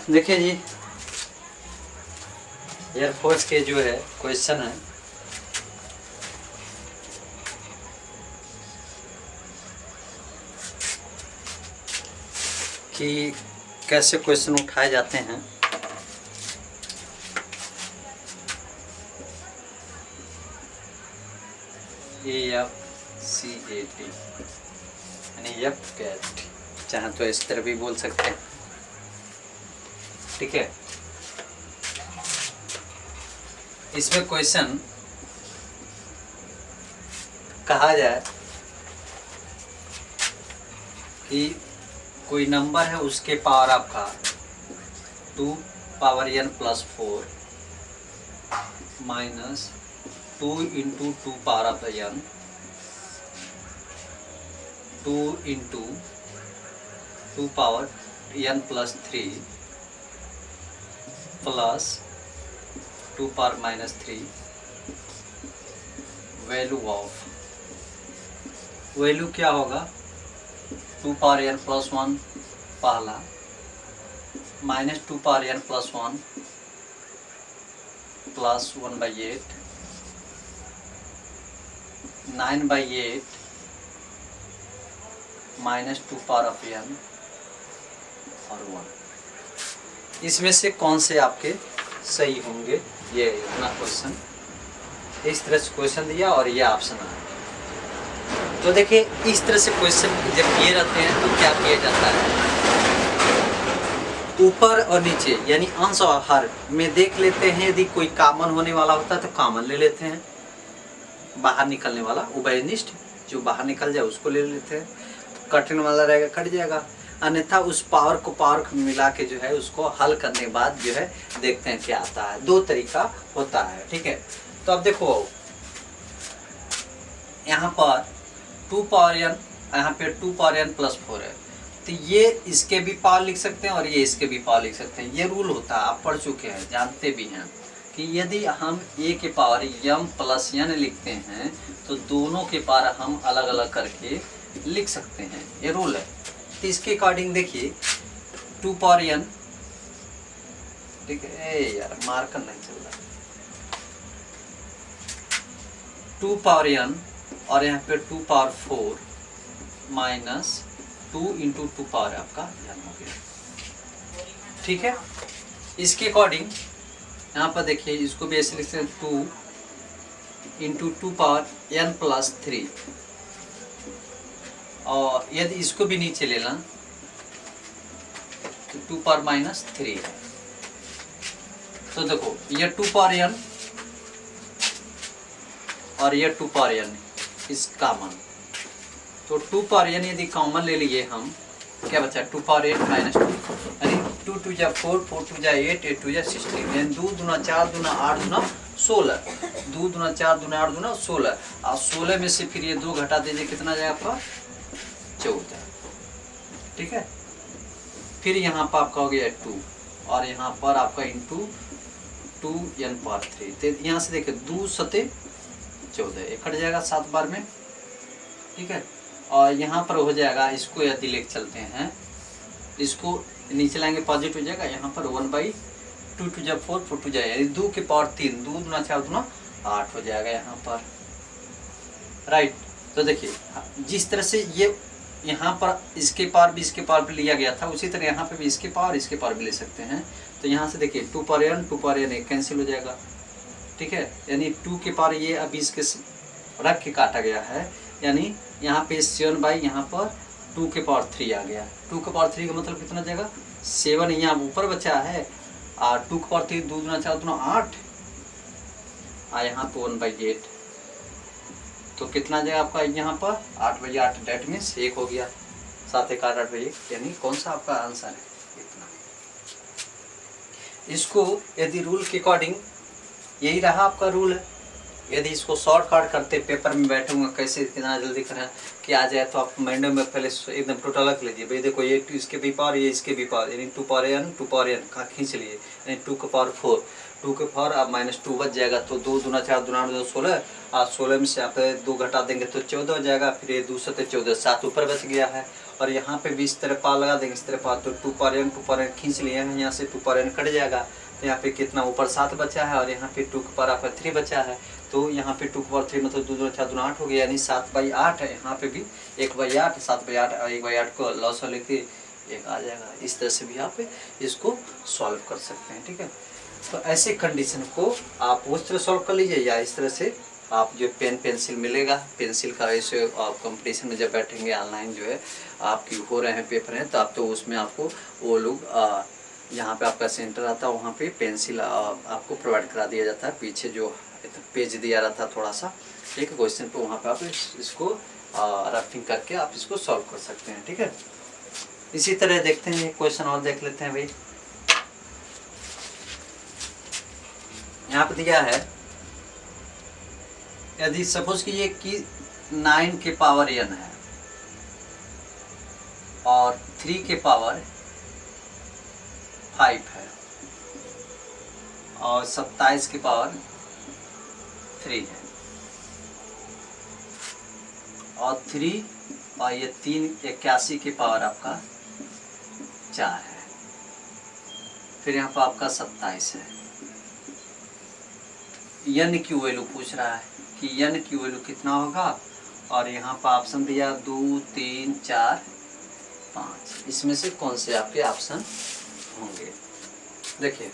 देखिए जी, एयरफोर्स के जो है क्वेश्चन है कि कैसे क्वेश्चन उठाए जाते हैं। AFCAT यानी एफ कैट, चाहे तो इस तरह भी बोल सकते हैं। ठीक है, इसमें क्वेश्चन कहा जाए कि कोई नंबर है, उसके पावर आपका 2 power n plus 4 minus 2 into 2 power of n 2 into 2 power n plus 3 plus 2 power minus 3 value क्या होगा? 2 पावर n प्लस 1 पहला minus 2 power n plus 1 plus 1/8 9/8 minus 2 power of n और 1। इसमें से कौन से आपके सही होंगे? ये इतना क्वेश्चन, इस तरह से क्वेश्चन दिया और ये ऑप्शन आया। तो देखिए, इस तरह से क्वेश्चन जब किए रहते हैं तो क्या किया जाता है, ऊपर और नीचे यानी अंश और हर में देख लेते हैं। यदि कोई कॉमन होने वाला होता है तो कॉमन ले लेते हैं, बाहर निकलने वाला उभयनिष्ठ जो बाहर निकल जाए उसको ले लेते हैं। कटने वाला रहेगा कट जाएगा, अन्यथा उस पावर को मिला के जो है उसको हल करने के बाद जो है देखते हैं क्या आता है। दो तरीका होता है। ठीक है, तो अब देखो यहाँ पर 2 पावर n, यहाँ पे 2 पावर n प्लस 4 है, तो ये इसके भी पावर लिख सकते हैं और ये इसके भी पावर लिख सकते हैं। ये रूल होता है, आप पढ़ चुके हैं, जानते भी हैं कि यदि हम a के पावर m प्लस n लिखते हैं तो दोनों के पावर हम अलग अलग करके लिख सकते हैं। ये रूल है। तो इसके अकॉर्डिंग देखिए 2 पावर n, ठीक है यार मार्कर नहीं चल रहा, 2 पावर n और यहाँ पे 2 पावर 4 माइनस 2 इंटू 2 पावर आपका n हो गया। ठीक है, इसके अकॉर्डिंग यहाँ पर देखिए, इसको भी ऐसे लिखते हैं 2 इंटू 2 पावर n प्लस 3, और यदि इसको भी नीचे ले लें तो 2 पावर माइनस 3 है। तो देखो ये 2 पावर n और ये 2 पावर n इस कॉमन, तो 2 पावर n यदि कॉमन ले लिए हम, क्या बचा 2 पावर 8 माइनस 2, यानी 2 2 जा 4, 4 2 जा 8, 8 2 जा 16, यानी 2 दूना 4 दूना 8 दूना 16, 2 दूना 4 दूना 8 दूना 16, और 16 में से फिर ये 2 घटा दीजिए, कितना जाएगा आपका 14। ठीक है, फिर यहाँ पर आपका हो गया 2 और यहाँ पर आपका इंटू 2n पावर 3, तो यहाँ से देखिए 2 सते 14, एक कट जाएगा 7 बार में। ठीक है, और यहाँ पर हो जाएगा, इसको यदि लेके चलते हैं, इसको नीचे लाएंगे पॉजिटिव हो जाएगा, यहाँ पर 1/2 2 जा 4 4 2 जा, यानी 2 के पावर 3, 2 दूना 4 दूना 8 हो जाएगा यहाँ पर। राइट, तो देखिए जिस तरह से ये यहाँ पर इसके पावर भी इसके पावर भी लिया गया था, उसी तरह यहाँ पे भी इसके पावर इसके पावर भी ले सकते हैं। तो यहाँ से देखिए 2 पावर n कैंसिल हो जाएगा। ठीक है, यानी 2 के पावर ये अभी इसके रख के काटा गया है, यानी यहाँ पे 7 बाई यहाँ पर 2 के पावर 3 आ गया। 2 के पावर 3 का मतलब कितना जाएगा 7, यहाँ ऊपर बचा है, और 2 के पावर 3 2 दूना 4 दूना 8, और यहाँ पे 1/8, तो कितना जाएगा आपका यहाँ पर 8/8, डेट मीन्स 1 हो गया, 7 1 8 8/1, यानी कौन सा आपका आंसर है इतना। इसको यदि रूल के अकॉर्डिंग, यही रहा आपका रूल है। यदि इसको शॉर्टकट करते पेपर में बैठूंगा कैसे कितना जल्दी करें कि आ जाए, तो आप माइंड में पहले एकदम टोटल रख लीजिए। भाई देखो ये इसके भी पावर, ये इसके भी पावर, यानी 2 पावर n का खींच लिए, यानी 2 के पावर 4, 2 के पावर अब माइनस 2 बच जाएगा, तो 2 दूना 4 दूना 8 16, और 16 में से आप 2 घटा देंगे तो 14 हो जाएगा, फिर ये 2 सते 14, 7 ऊपर बच गया है, और यहाँ पे भी इस तरह पावर लगा देंगे, इस तरह पावर, तो 2 पावर n खींच लिए हैं, यहाँ से 2 पावर n कट जाएगा, तो यहाँ पे कितना ऊपर 7 बचा है और यहाँ पे 2 की पावर आपका 3 बचा है, तो यहाँ पे 2 की पावर 3 मतलब 2 4 2 8 हो गया, यानी 7/8 है, यहाँ पे भी 1/8, 7/8 और 1/8 को लॉस लेके 1 आ जाएगा। इस तरह से भी आप इसको सॉल्व कर सकते हैं, ठीक है। तो ऐसे कंडीशन को आप उस तरह सॉल्व कर लीजिए, या इस तरह से आप जो पेन पेंसिल मिलेगा, पेंसिल का ऐसे आप कंपटीशन में जब बैठेंगे, ऑनलाइन जो है आपकी हो रहे हैं पेपर हैं, तो आप तो उसमें आपको वो लोग जहाँ पे आपका सेंटर आता है वहाँ पे पेंसिल आपको प्रोवाइड करा दिया जाता है, पीछे जो पेज दिया रहता है थोड़ा सा, ठीक है, क्वेश्चन पे वहाँ पे आप इसको रफिंग करके आप इसको सॉल्व कर सकते हैं, ठीक है। इसी तरह देखते हैं क्वेश्चन और देख लेते हैं भाई। यहाँ पे दिया है, यदि सपोज कीजिए कि 9 के पावर n है और 3 के पावर 5 है और 27 के पावर 3 है, और 3 और ये 3 81 के पावर आपका 4 है, फिर यहाँ पर आपका 27 है। n की वैल्यू पूछ रहा है कि n की वैल्यू कितना होगा, और यहाँ पर ऑप्शन दिया 2 3 4 5, इसमें से कौन से आपके ऑप्शन होंगे। देखिए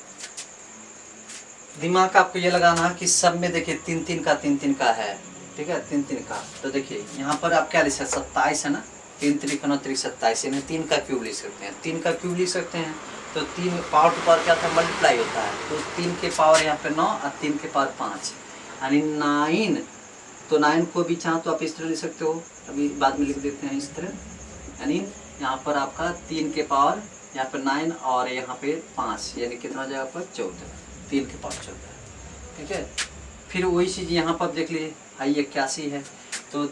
दिमाग आपको ये लगाना है कि सब में देखिए 3 3 का 3 3 का है, ठीक है, 3 3 का, तो देखिए यहाँ पर आप क्या लिख सकते हैं, 27 है ना, 3 3 9 3 27, यानी 3 का क्यूब लिख सकते हैं, 3 का क्यूब लिख सकते हैं, तो 3 पावर टू पावर क्या था, मल्टीप्लाई होता है, तो 3 के पावर यहाँ पे 9 और 3 के पावर 5, यानी 9, तो 9 को भी चाहो तो आप इस तरह लिख सकते हो, अभी बाद में लिख देते हैं इस तरह, यानी यहाँ पर आपका 3 के पावर यहाँ पर 9 और यहाँ पे 5, यानी कितना हो जाएगा आपका 14, 3 के पावर 14, ठीक है। फिर वही चीज़ यहाँ पर देख लीजिए, हाई 81 है, तो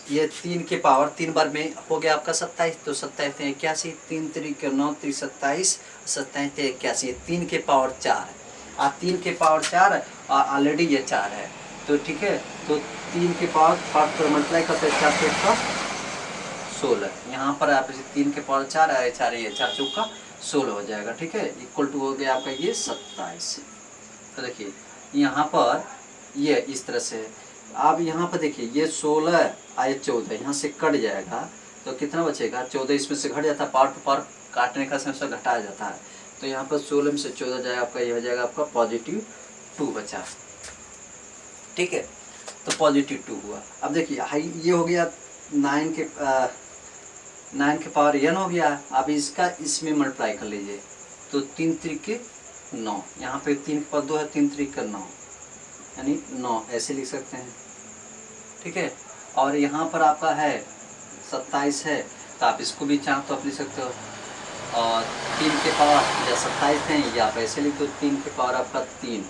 ये 3 के पावर 3 बार में हो गया आपका 27, तो 27 × 81, 3 3 9 3 27, 27 × 81, 3 के पावर 4 है, और 3 के पावर 4 और ऑलरेडी ये 4 है, तो ठीक है, तो 3 के पावर 5 पर मल्टीप्लाई करते हैं, 4 का 16, यहाँ पर आप इसे 3 के पावर 4 है, 4 ये 4 चौका 16 हो जाएगा, ठीक है, इक्वल टू हो गया आपका ये 27। तो देखिए यहाँ पर ये इस तरह से, अब यहाँ पर देखिए ये 16 आए 14, यहाँ से कट जाएगा तो कितना बचेगा, 14 इसमें से घट जाता है, पावर टू पावर काटने का समय घटाया जाता है, तो यहाँ पर 16 में से 14 जाएगा आपका, ये हो जाएगा आपका +2 बचा, ठीक है, तो +2 हुआ। अब देखिए हाई ये हो गया 9 के पावर n हो गया, अब इसका इसमें मल्टीप्लाई कर लीजिए, तो 3 3 9, यहाँ पे 3 के पावर 2 है, 3 3 9, यानी 9 ऐसे लिख सकते हैं, ठीक है, और यहाँ पर आपका है 27 है, तो आप इसको भी चाहो तो आप लिख सकते हो, और 3 के पावर या 27 हैं, या आप ऐसे लिख दो 3 के पावर आपका 3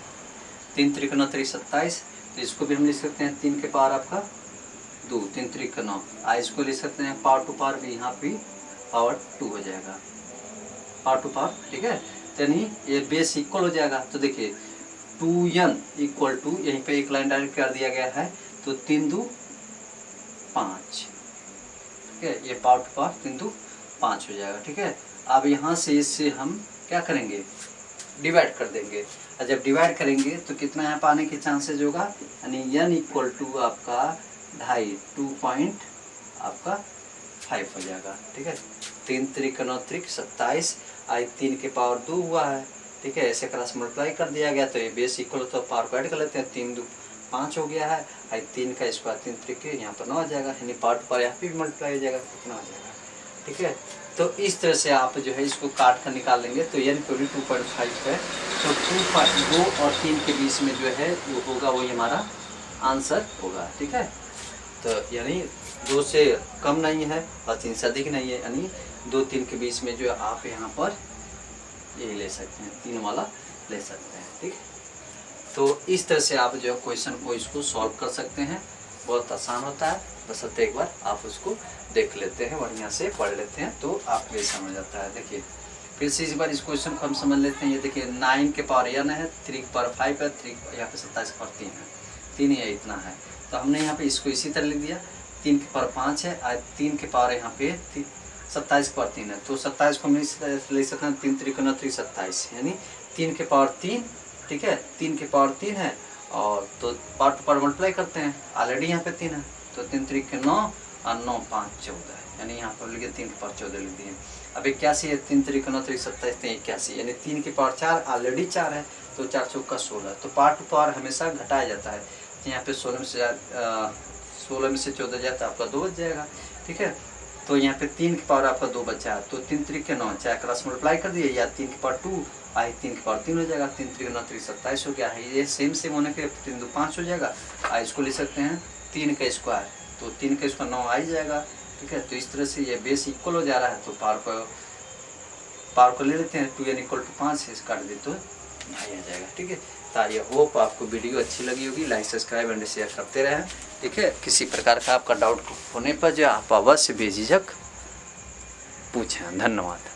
3 3 9 3 27, तो इसको भी हम लिख सकते हैं 3 के पावर आपका 2 3 3 9, इसको लिख सकते हैं पावर टू पावर भी, यहाँ भी पावर 2 हो जाएगा, पावर टू पावर, ठीक है, यानी ये बेस इक्वल हो जाएगा। तो देखिए 2n इक्वल टू, यहीं पे एक लाइन डायरेक्ट कर दिया गया है, तो 3 2 5, ठीक है, ये पावर टू पावर 3 2 5 हो जाएगा, ठीक है। अब यहाँ से इससे हम क्या करेंगे, डिवाइड कर देंगे, और जब डिवाइड करेंगे तो कितना यहाँ पर आने के चांसेज होगा, यानी n इक्वल टू आपका 2.5 2 पॉइंट आपका 5 हो जाएगा, ठीक है, 3 3 9 3 27, आई 3 के पावर 2 हुआ है, ठीक है, ऐसे क्रॉस मल्टीप्लाई कर दिया गया, तो ये बेस इक्वल तो पावर को ऐड कर लेते हैं, 3 2 5 हो गया है, आई 3 का स्क्वायर 3 3 यहाँ पर 9 आ जाएगा, यानी पावर टू पावर यहाँ पे भी मल्टीप्लाई हो जाएगा, कितना हो जाएगा, ठीक है। तो इस तरह से आप जो है इसको काट कर निकाल लेंगे, तो n को भी 2.5 है, तो 2 और 3 के बीच में जो है वो होगा, वही हमारा आंसर होगा, ठीक है। तो यानी 2 से कम नहीं है और 3 से अधिक नहीं है, यानी 2 3 के बीच में जो आप यहाँ पर ये ले सकते हैं, 3 वाला ले सकते हैं, ठीक। तो इस तरह से आप जो क्वेश्चन को इसको सॉल्व कर सकते हैं, बहुत आसान होता है, बस एक बार आप उसको देख लेते हैं, बढ़िया से पढ़ लेते हैं, तो आपको ये समझ आता है। देखिए फिर से इस बार इस क्वेश्चन को हम समझ लेते हैं। ये देखिए 9 के पावर n है, 3 के पावर 5 है, 3 यहाँ पे 27 के पावर 3 है, 3 या इतना है, तो हमने यहाँ पे इसको इसी तरह लिख दिया, 3 के पावर 5 है और 3 के पावर यहाँ पे 27 की पावर 3 है, तो 27 को हम ले सकते हैं 3 त्रिक 27, यानी 3 के पावर 3, ठीक है, 3 के पावर 3 है, और तो पावर टू पावर मल्टीप्लाई करते हैं, ऑलरेडी यहाँ पे 3 है, तो 3 त्रिक 9 और 9 5 14, यानी यहाँ पर लिखे 3 के पावर 14 लिख दिए। अब 81 है, 3 त्रिक 9 त्रिक 27, 81, यानी 3 के पावर 4, ऑलरेडी 4 है, तो 4 चौका 16, तो पावर टू पावर हमेशा घटाया जाता है, यहाँ पे 16 में से 14 जाए तो आपका 2 बच जाएगा, ठीक है। तो यहाँ पे 3 के पावर आपका 2 बचा है, तो 3 त्रिक 9, चाहे क्रॉस मल्टीप्लाई कर दिए, या 3 के पावर 2 आई 3 के पावर 3 हो जाएगा, 3 त्रिक 9 त्रिक 27 हो गया है, ये सेम होने के 3 2 5 हो जाएगा। इसको ले सकते हैं 3 का स्क्वायर, तो 3 का स्क्वायर 9 आ ही जाएगा, ठीक है। तो इस तरह से ये बेस इक्वल हो जा रहा है, तो पावर को ले लेते हैं, 2n = 5 से काट दे तो आ जाएगा, ठीक है। तो आई होप आपको वीडियो अच्छी लगी होगी, लाइक सब्सक्राइब एंड शेयर करते रहें, ठीक है। किसी प्रकार का आपका डाउट होने पर जो आप अवश्य बेझिझक पूछें। धन्यवाद।